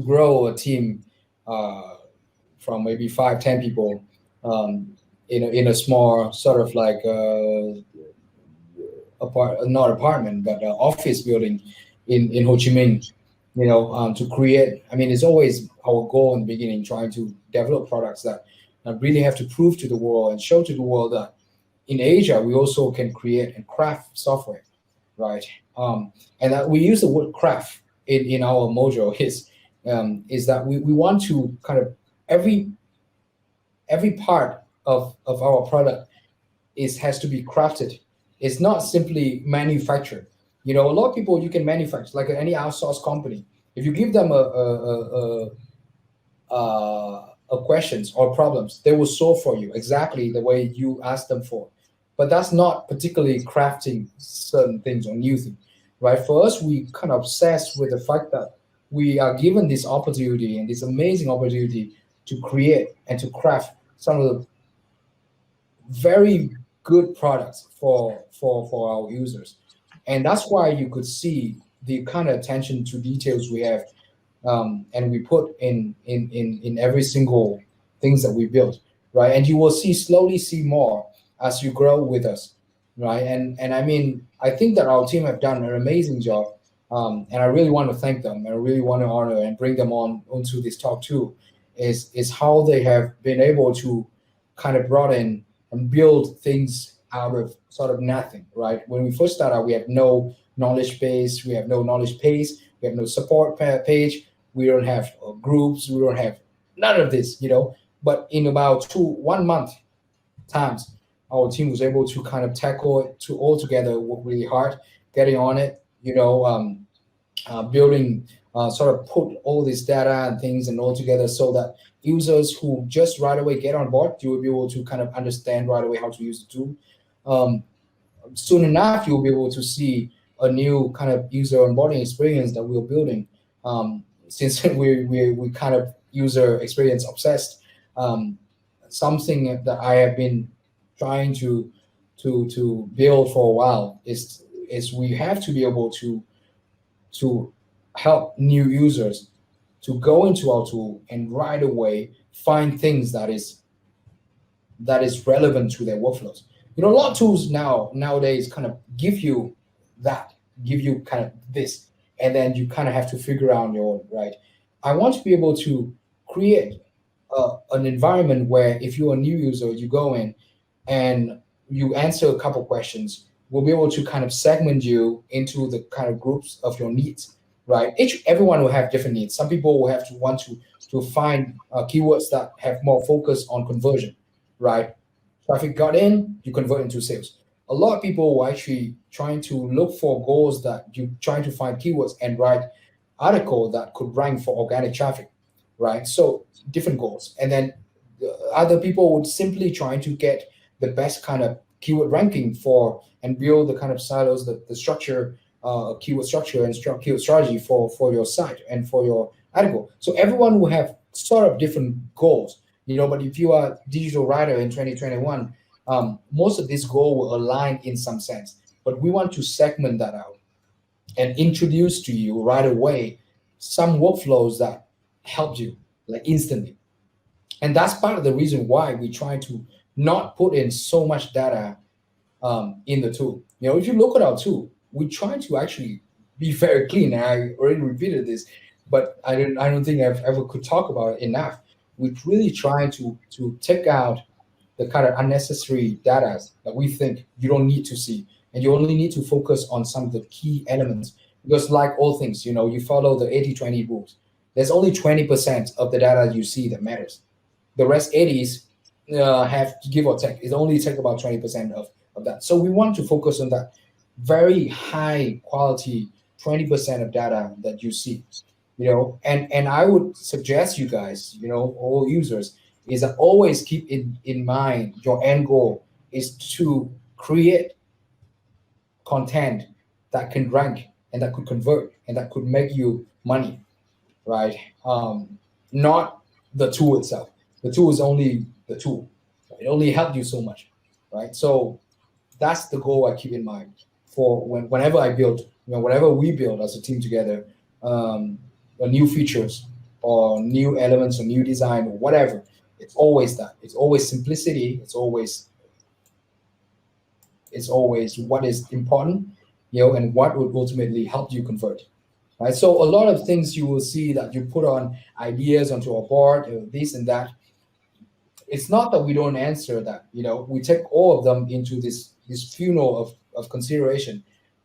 grow a team uh, from maybe 5-10 people in a small sort of like not apartment but office building in Ho Chi Minh. To create. I mean, it's always our goal in the beginning, trying to develop products that really have to prove to the world and show to the world that in Asia we also can create and craft software, right? And that we use the word craft in our mojo is that we want to kind of every part of our product has to be crafted. It's not simply manufactured. A lot of people, you can manufacture like any outsourced company. If you give them a questions or problems, they will solve for you exactly the way you ask them for. But that's not particularly crafting certain things or new things, right? For us, we kind of obsessed with the fact that we are given this opportunity and this amazing opportunity to create and to craft some of the very good products for our users. And that's why you could see the kind of attention to details we have, and we put in every single things that we build, right? And you will slowly see more as you grow with us, right? And I mean, I think that our team have done an amazing job, and I really want to thank them, and I really want to honor and bring them onto this talk too. Is how they have been able to kind of brought in and build things out of sort of nothing, right? When we first started out, we have no knowledge base, we have no knowledge base, we have no support page, we don't have groups, we don't have none of this. But in about 1 month times, our team was able to kind of tackle it to all together, work really hard, getting on it, building, sort of put all this data and things and all together so that users who just right away get on board, you will be able to kind of understand right away how to use the tool. Um, Soon enough, you'll be able to see a new kind of user onboarding experience that we're building. Since we kind of user experience obsessed, something that I have been trying to build for a while is we have to be able to help new users to go into our tool and right away find things that is relevant to their workflows. A lot of tools nowadays kind of give you kind of this, and then you kind of have to figure out your own, right? I want to be able to create an environment where if you're a new user, you go in and you answer a couple questions, we'll be able to kind of segment you into the kind of groups of your needs, right? Everyone will have different needs. Some people will have to want to find keywords that have more focus on conversion, right? Traffic got in, you convert into sales. A lot of people were actually trying to look for goals that you trying to find keywords and write article that could rank for organic traffic, right? So different goals. And then other people would simply trying to get the best kind of keyword ranking for and build the kind of silos, the structure, keyword structure and keyword strategy for your site and for your article. So everyone will have sort of different goals. But if you are a digital writer in 2021, most of this goal will align in some sense. But we want to segment that out and introduce to you right away some workflows that help you like instantly. And that's part of the reason why we try to not put in so much data in the tool. If you look at our tool, we try to actually be very clean. And I already repeated this, but I don't think I've ever could talk about it enough. We really try to take out the kind of unnecessary data that we think you don't need to see, and you only need to focus on some of the key elements. Because like all things, you follow the 80-20 rules. There's only 20% of the data you see that matters. The rest 80s have, give or take, it only take about 20% of that. So we want to focus on that very high quality 20% of data that you see, and I would suggest you guys, all users, is that always keep in mind your end goal is to create content that can rank and that could convert and that could make you money, right? Not the tool itself. The tool is only the tool. It only helped you so much, right? So that's the goal I keep in mind for whenever I build, whatever we build as a team together, new features or new elements or new design or whatever. It's always that. It's always simplicity. It's always what is important, and what would ultimately help you convert. Right. So a lot of things you will see that you put on ideas onto a board, this and that. It's not that we don't answer that. We take all of them into this funnel of consideration,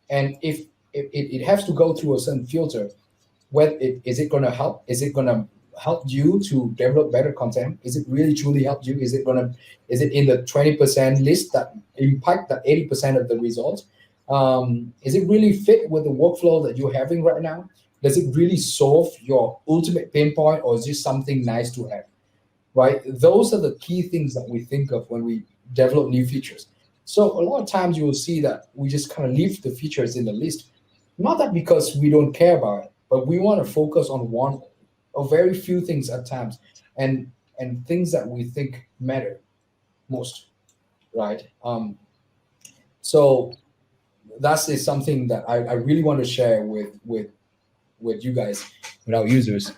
and if it has to go through a certain filter, is it going to help? Is it going to help you to develop better content? Is it really truly help you? Is it in the 20% list that impact that 80% of the results? Is it really fit with the workflow that you're having right now? Does it really solve your ultimate pain point, or is this something nice to have? Right? Those are the key things that we think of when we develop new features. So a lot of times you will see that we just kind of leave the features in the list. Not that because we don't care about it, but we want to focus on one or very few things at times, and things that we think matter most, right? So that is something that I really want to share with you guys, with our users.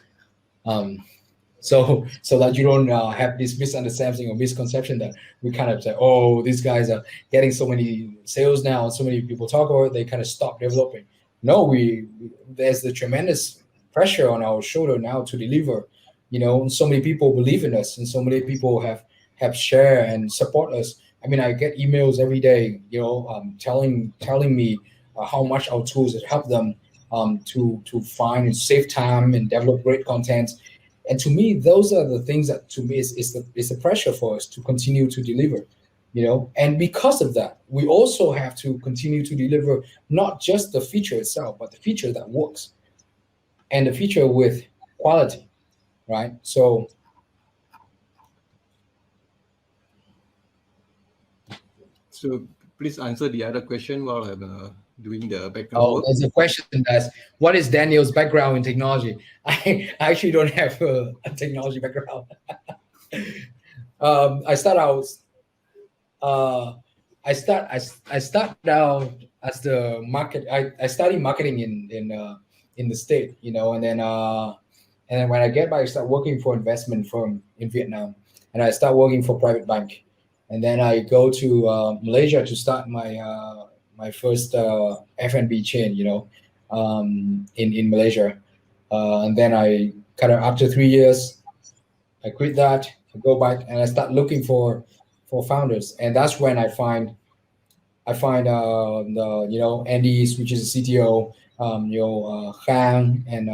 So that you don't have this misunderstanding or misconception that we kind of say, oh, these guys are getting so many sales now, so many people talk about it, they kind of stop developing. No, there's the tremendous pressure on our shoulder now to deliver. So many people believe in us, and so many people have shared and support us. I mean, I get emails every day, telling me how much our tools have helped them to find and save time and develop great content. And to me, those are the things that to me is the pressure for us to continue to deliver. And because of that, we also have to continue to deliver not just the feature itself, but the feature that works and the feature with quality, right? So please answer the other question while I'm doing the background work. there's a question that's, what is Daniel's background in technology? I actually don't have a technology background. I start out as the market. I studied marketing in the state, and then when I get back, I start working for investment firm in Vietnam, and I start working for private bank, and then I go to Malaysia to start my first F&B chain, in Malaysia, and then I kind of, after 3 years, I quit that. I go back and I start looking for founders, and that's when I find Andy, which is a CTO, Khang, and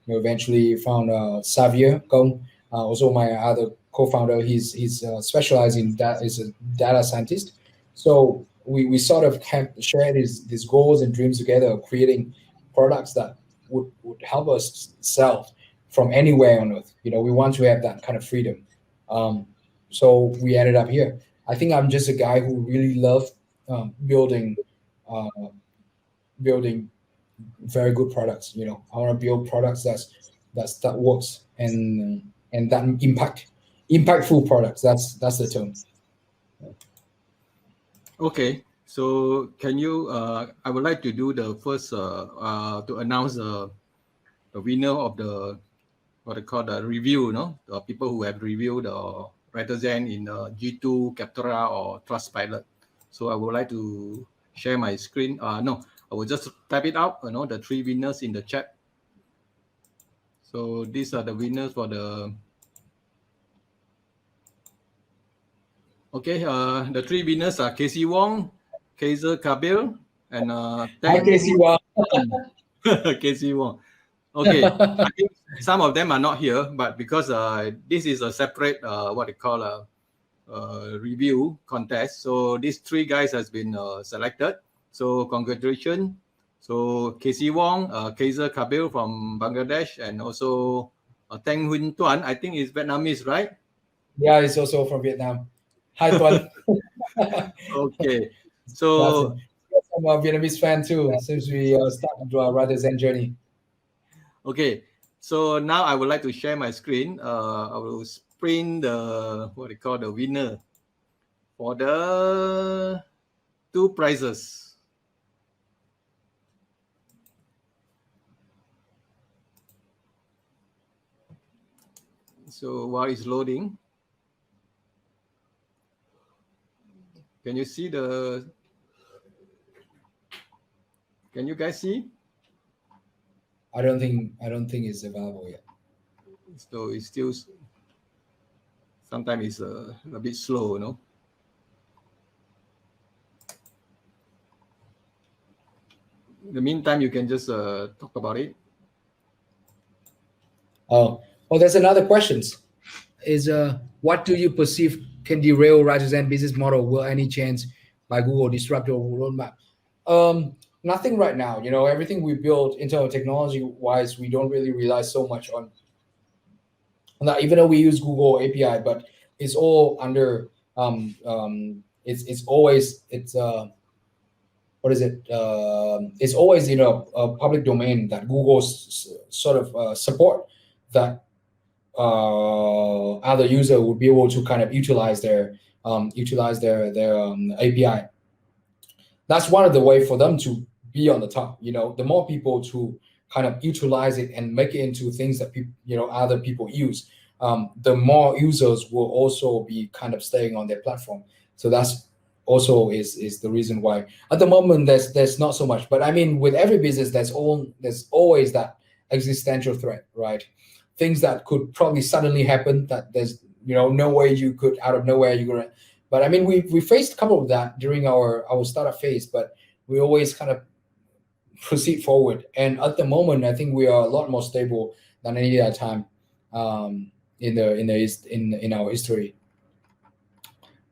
eventually found Xavier Kong, also my other co-founder. He's specialized in that, is a data scientist. So we sort of have shared these goals and dreams together of creating products that would help us sell from anywhere on earth. We want to have that kind of freedom. So we ended up here. I think I'm just a guy who really loves building very good products. I want to build products that works and that impactful products. That's the term. Okay, so can you? I would like to do the first to announce the winner of the what I call the review. The people who have reviewed WriterZen in G2, Captura, or Trustpilot. So I would like to share my screen. No, I will just type it out. The 3 winners in the chat. So these are the winners for the. Okay, the 3 winners are Casey Wong, Kaiser Kabil, and Hi, Casey Wong. Casey Wong. Okay, I think some of them are not here, but because this is a separate what they call a review contest, so these three guys has been selected. So congratulations. So Casey Wong, Kaiser Kabil from Bangladesh, and also Teng Huynh Tuan, I think is Vietnamese, right? Yeah, he's also from Vietnam. Hi, Tuan. Okay, That's so it. I'm a Vietnamese fan too, since we started our WriterZen journey. okay, so now I would like to share my screen. I will sprint the what they call the winner for the two prizes. So while it's loading, can you see the? Can you guys see? I don't think it's available yet. So it's still sometimes it's a bit slow, you know. In the meantime, you can just talk about it. Oh, there's another question. Is what do you perceive can derail WriterZen business model? Will any change by Google disrupt your roadmap? Nothing right now. You know, everything we build internal technology wise, we don't really rely so much on that. Even though we use Google API, but it's all under it's always what is it? It's always a public domain that Google sort of support that other user would be able to kind of utilize their API. That's one of the way for them to be on the top. You know, the more people to kind of utilize it and make it into things that people, other people use, the more users will also be kind of staying on their platform. So that's also is the reason why at the moment there's not so much. But I mean, with every business, there's always that existential threat, right? Things that could probably suddenly happen that there's no way you could out of nowhere you're gonna. But I mean, we faced a couple of that during our startup phase, but we always kind of proceed forward. And at the moment, I think we are a lot more stable than any other time in our history.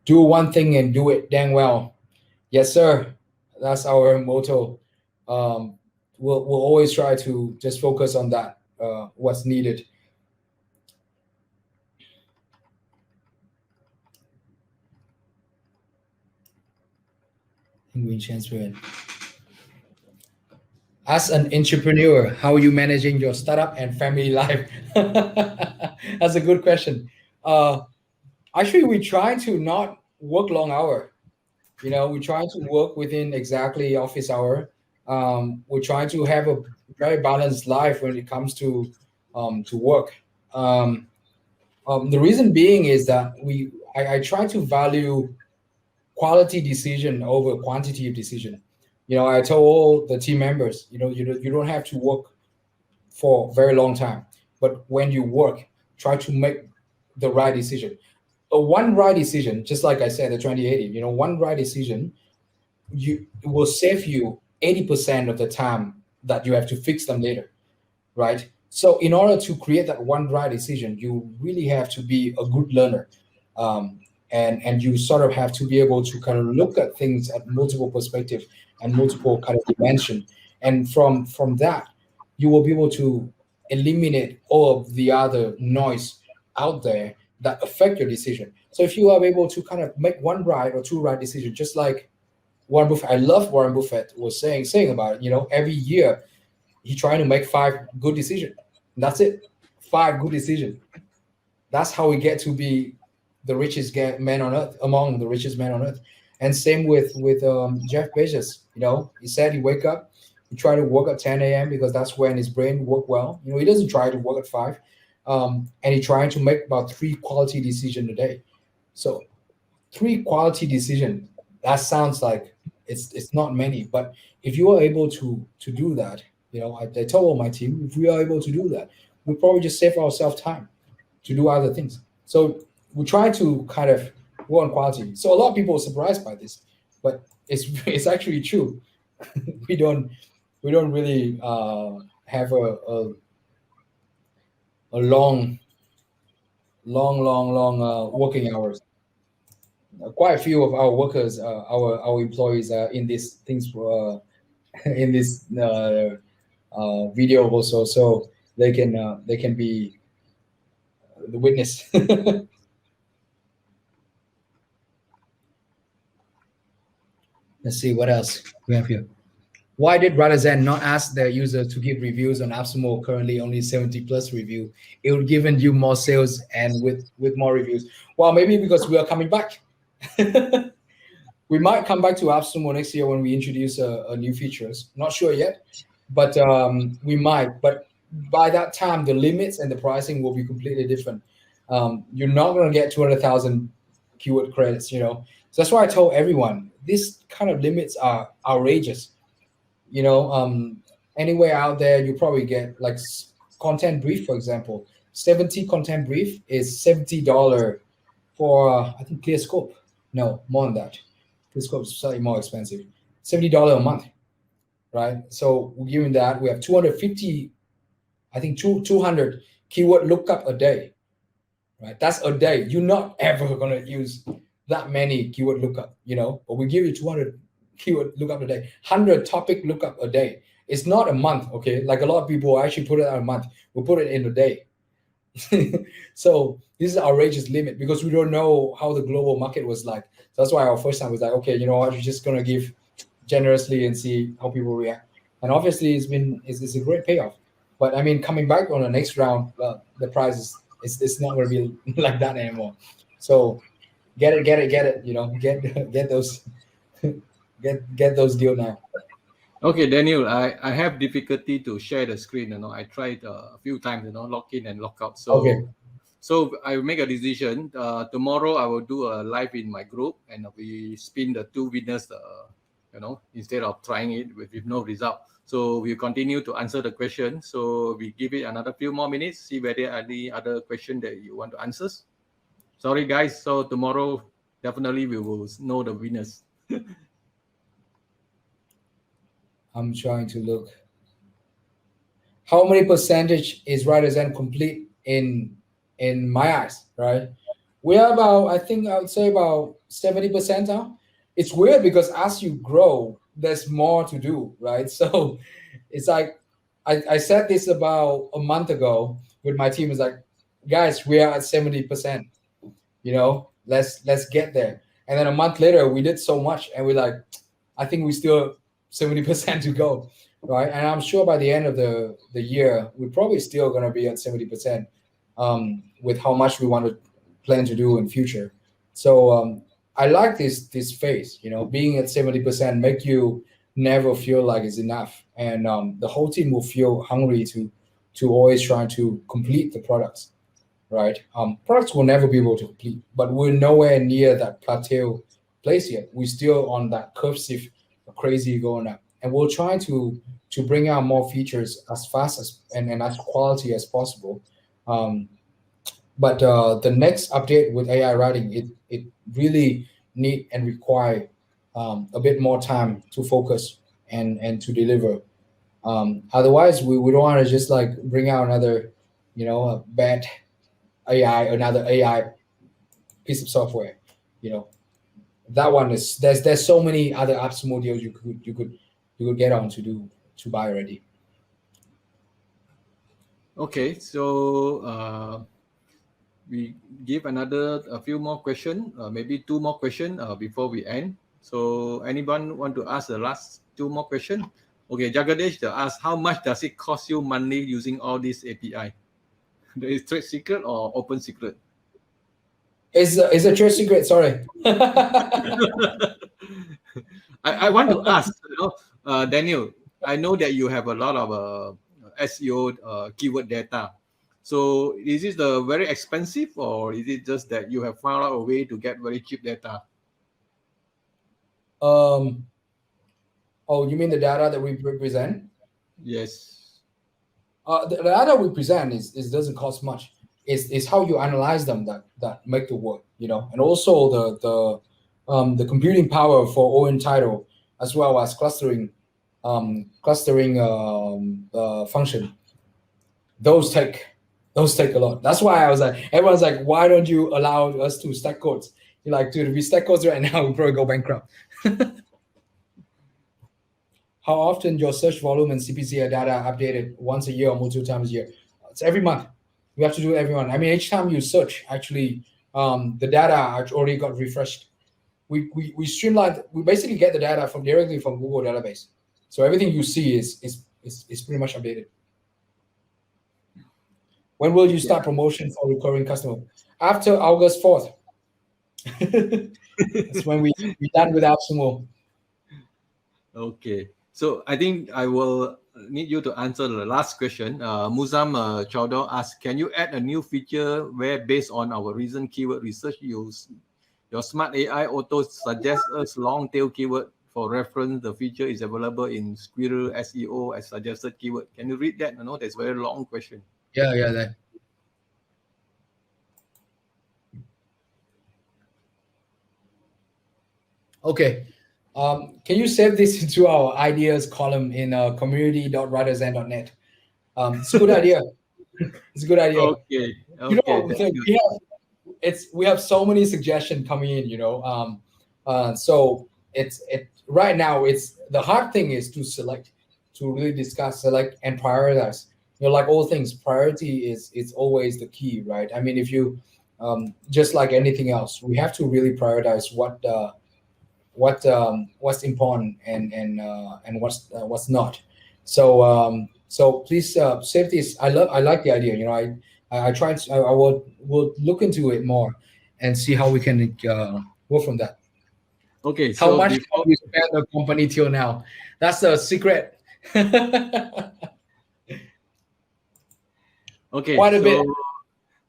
Do one thing and do it dang well. Yes, sir. That's our motto. We'll always try to just focus on that. What's needed. Nguyen transfer. As an entrepreneur, how are you managing your startup and family life? That's a good question. Actually, we try to not work long hour. We try to work within exactly office hour. We try to have a very balanced life when it comes to work. The reason being is that I try to value quality decision over quantity of decision. I tell all the team members, you don't have to work for a very long time, but when you work, try to make the right decision. One right decision, just like I said, the 2080, one right decision, will save you 80% of the time that you have to fix them later, right? So in order to create that one right decision, you really have to be a good learner. And you sort of have to be able to kind of look at things at multiple perspectives and multiple kind of dimension. And from that, you will be able to eliminate all of the other noise out there that affect your decision. So if you are able to kind of make one right or two right decisions, just like Warren Buffett, I love Warren Buffett was saying about it. Every year he's trying to make 5 good decisions. That's it, 5 good decisions. That's how we get to be the richest man on earth, among the richest men on earth. And same with Jeff Bezos. He said he wake up, he try to work at 10 a.m. because that's when his brain work well. He doesn't try to work at 5, and he trying to make about 3 quality decisions a day. So 3 quality decisions. That sounds like it's not many, but if you are able to do that, I told all my team, if we are able to do that, we probably just save ourselves time to do other things. So we try to kind of work on quality. So a lot of people are surprised by this, but it's actually true. we don't really have long working hours. Quite a few of our workers, our employees are in these things in this video also, so they can be the witness. Let's see what else we have here. Why did WriterZen not ask their users to give reviews on AppSumo? Currently only 70 plus review. It would given you more sales and with more reviews. Well, maybe because we are coming back. We might come back to AppSumo next year when we introduce a new features. Not sure yet, but we might. But by that time, the limits and the pricing will be completely different. You're not going to get 200,000 keyword credits, So that's why I told everyone these kind of limits are outrageous. Anywhere out there, you probably get like content brief, for example. 70 content brief is $70 for I think clear scope. No, more than that. Clear scope is slightly more expensive. $70 a month, right? So given that, we have 250, I think 200 keyword lookup a day, right? That's a day. You're not ever gonna use that many keyword lookup, but we give you 200 keyword lookup a day, 100 topic lookup a day. It's not a month, okay? Like a lot of people actually put it out a month. We'll put it in a day. So this is outrageous limit because we don't know how the global market was like. So that's why our first time was like, okay, you know what? We're just gonna give generously and see how people react. And obviously, it's a great payoff. But I mean, coming back on the next round, the price it's not gonna be like that anymore. So get it. Get those get those deal now. Okay, Daniel, I have difficulty to share the screen. I tried a few times. Log in and log out. Okay. So I will make a decision. Tomorrow I will do a live in my group, and we spin the two winners. Instead of trying it with no result. So we continue to answer the question. So we give it another few more minutes. See whether any other question that you want to answer. Sorry, guys. So tomorrow definitely we will know the winners. I'm trying to look. How many percentage is WriterZen complete in my eyes, right? We are about, I think I would say about 70% now. It's weird because as you grow, there's more to do, right? So it's like I said this about a month ago with my team. It's like, guys, we are at 70%. Let's get there. And then a month later, we did so much, and we're like, I think we still 70% to go, right? And I'm sure by the end of the year, we're probably still going to be at 70% with how much we want to plan to do in future. So I like this phase, being at 70% make you never feel like it's enough, and the whole team will feel hungry to always try to complete the products, right? Products will never be able to complete, but we're nowhere near that plateau place yet. We're still on that cursive crazy going up, and we'll try to bring out more features as fast as and as quality as possible. But the next update with AI writing, it really need and require a bit more time to focus and to deliver. Otherwise, we don't want to just like bring out another, a bad another AI piece of software. That one is there's so many other apps modules you could get on to buy already. Okay, so we give a few more questions, maybe two more questions before we end. So anyone want to ask the last two more questions? Okay, Jagadesh asked, how much does it cost you monthly using all these API? There is trade secret or open secret? It's a trade secret. Sorry. I want to ask, Daniel. I know that you have a lot of SEO keyword data. So is it very expensive, or is it just that you have found out a way to get very cheap data? Oh, you mean the data that we present? Yes. The data we present is doesn't cost much. It's how you analyze them that make the work, and also the computing power for ON title as well as clustering function. Those take Those take a lot. That's why I was like, everyone's like, why don't you allow us to stack codes? You're like, dude, if we stack codes right now, we probably go bankrupt. How often your search volume and CPC data updated? Once a year or multiple times a year? It's every month. We have to do it every month. I mean, each time you search, actually, the data already got refreshed. We streamlined. We basically get the data from directly from Google database. So everything you see is pretty much updated. When will you start promotion for recurring customer? After August 4th. That's when we're done with AppSumo. Okay. So I think I will need you to answer the last question. Muzam Chowdhury asked, can you add a new feature where based on our recent keyword research, your smart AI auto suggests us long tail keyword for reference? The feature is available in Squirrel SEO as suggested keyword. Can you read that? I know that's a very long question. Yeah, that. Okay. Can you save this into our ideas column in community.writerzen.net? It's a good idea. It's a good idea. Okay. You Okay. know, we have so many suggestions coming in. You know, so it right now it's the hard thing is to select, to really discuss, select, and prioritize. You know, like all things, priority is always the key, right? I mean, if you just like anything else, we have to really prioritize what's important and what's not. So please save this. I like the idea. You know, I tried. I will look into it more and see how we can go from that. Okay. How So much before, have you spent the company till now? That's the secret. okay. Quite a bit. So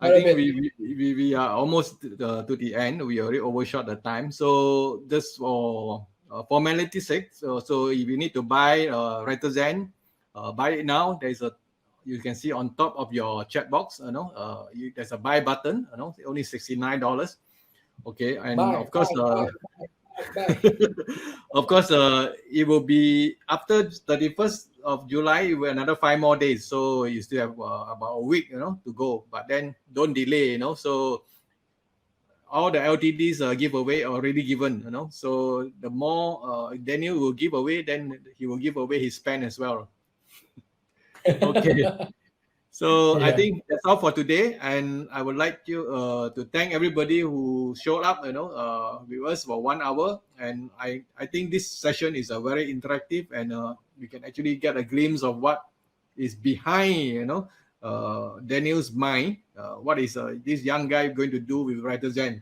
I Quite a think bit. we are almost to the end. We already overshot the time. So just for formality sake, so if you need to buy WriterZen, buy it now. There's a, you can see on top of your chat box. There's a buy button. Only $69. Okay, and Bye. of course, Bye. of course, it will be after 31st of July, with another 5 more days. So you still have about a week, to go. But then don't delay, So all the LTDs giveaway already given, So the more Daniel will give away, then he will give away his pen as well. Okay. So I Yeah. think that's all for today, and I would like to thank everybody who showed up, with us for 1 hour. And I think this session is a very interactive, and we can actually get a glimpse of what is behind, Daniel's mind. What is this young guy going to do with WriterZen?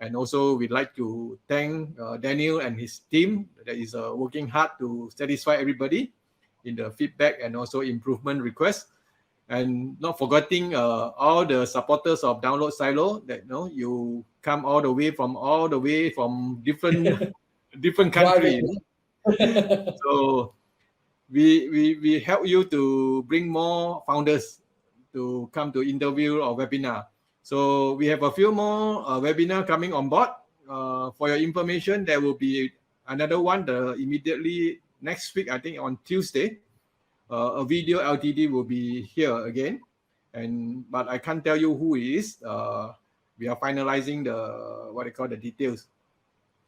And also, we'd like to thank Daniel and his team that is working hard to satisfy everybody in the feedback and also improvement requests. And not forgetting all the supporters of Download Silo that you come all the way from different different country. So we help you to bring more founders to come to interview or webinar. So we have a few more webinar coming on board. For your information, there will be another one immediately next week, I think on Tuesday. A video LTD will be here again, but I can't tell you who it is. We are finalizing the details.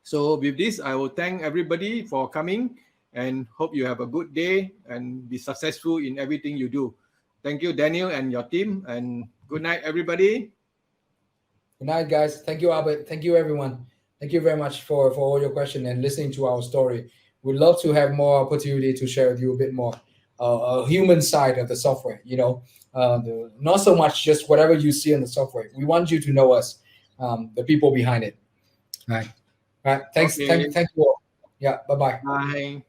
So with this, I will thank everybody for coming and hope you have a good day and be successful in everything you do. Thank you, Daniel and your team, and good night, everybody. Good night, guys. Thank you, Albert. Thank you, everyone. Thank you very much for all your questions and listening to our story. We'd love to have more opportunity to share with you a bit more a human side of the software. Not so much just whatever you see in the software. We want you to know us, the people behind it. All right. Thanks. Okay. Thank you all. Yeah. Bye-bye. Bye.